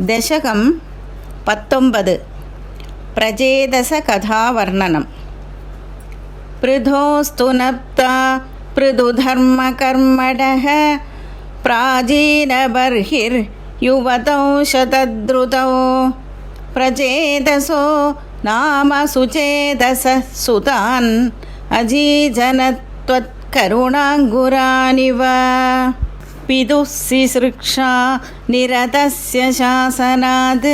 దశకం 19 ప్రచేదస కథావర్ణనం. పృథోస్తు నప్తా పృథుధర్మకర్మణః ప్రాచీనబర్హిర్యువతౌ శతద్రుతౌ ప్రచేదసో నామ సుచేదసః సుతాన్ అజీజనత్వత్కరుణాంగురానివ పితుః శిశ్రుక్షా నిరతస్య శాసనాద్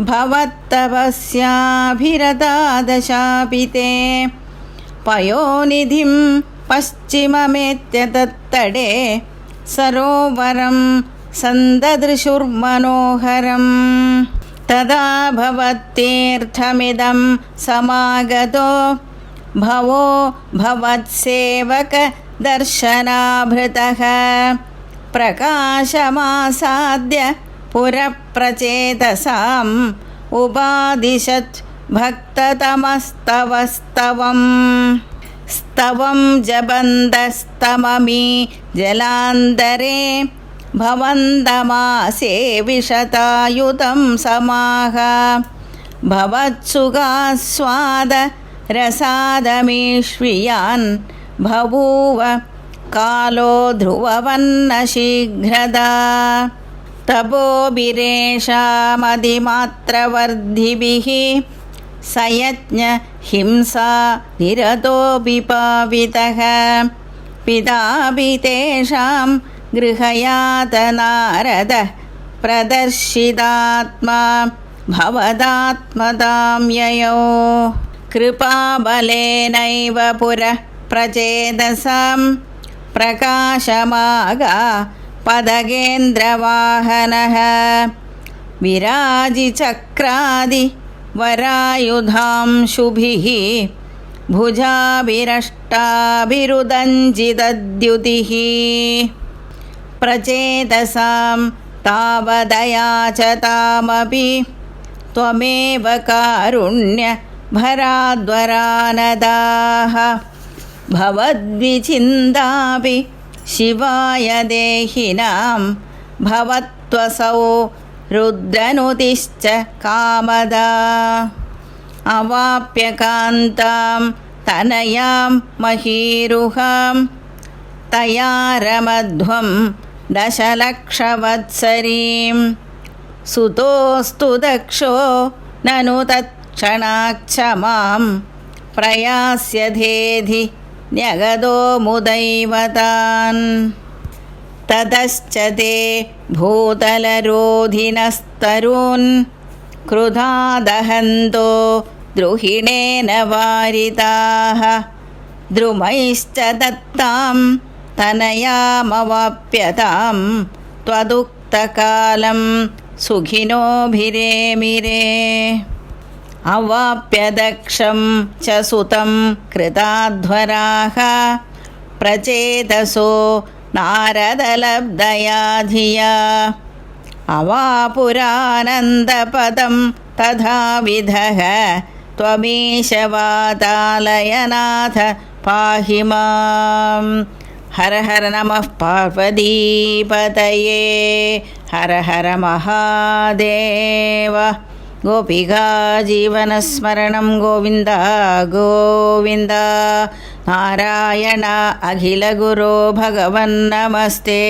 భవత్తపస్యాభిరతాదశాపితే పయోనిధిం పశ్చిమమేత్య తత్తడే సరోవరం సందదృశుర్మనోహరం తదా భవత్తీర్థమిదం సమాగతో భవో భవత్సేవక దర్శనాభృతః ప్రకాశమాసాద్య పురప్రచేతసాం ఉపాదిశత్ భక్తతమస్తవస్తవం స్తవం జబందస్తమమీ జలాంతరే భవంతమాసే విశతాయుతం సమాహ భవత్సుగాస్వాద రసాదమీష్వియాన్ బభూవ కాలో ధ్రువవన్న శీఘ్రదా తపోభిరేషామధిమాత్రవర్ధిభిః సయజ్ఞ హింసా నిరతోపి పావితః పితాపి తేషాం గృహయాతనారదః ప్రదర్శితాత్మా భవదాత్మతాం యయో కృపాబలేనైవ పురః ప్రచేదసాం ప్రకాశమాగా పదగేంద్రవాహనః విరాజిచక్రాది వరాయుధాంశుభిః భుజాభిరష్టాభిరుదంజితద్యుతిః ప్రచేదసాం తావదయాచతామపి త్వమేవ కారుణ్య భరాద్వరానదాః భవద్విచిందాపి శివాయ దేహినాం భవత్వసౌ రుద్రనుతిశ్చ కామదా అవాప్య కాంతాం తనయాం మహీరుహాం తయారమధ్వం దశలక్షవత్సరీం సుతోస్తు దక్షో నను తత్క్షణాక్షమాం ప్రయాస్యధేధి న్యగదో ముదైవతాన్ తతశ్చ తే భూతలరోధినస్తరూన్ క్రుధా దహంతో ద్రుహిణేన వారితాః ద్రుమైశ్చ దత్తాం తనయామవాప్యతాం త్వదుక్తకాలం సుఖినోభిరేమిరే అవాప్య దక్షం చ సుతం కృతాధ్వరాః ప్రచేదసో నారదలబ్ధయా ధియా అవాపురానందపదం తథావిధః త్వమీశ వాతాలయనాథ పాహి మాం. హర హర నమః పార్వతీపతయే హర హర మహాదేవ. గోపికా జీవనస్మరణం గోవింద గోవింద. నారాయణ అఖిల గురో భగవన్ నమస్తే.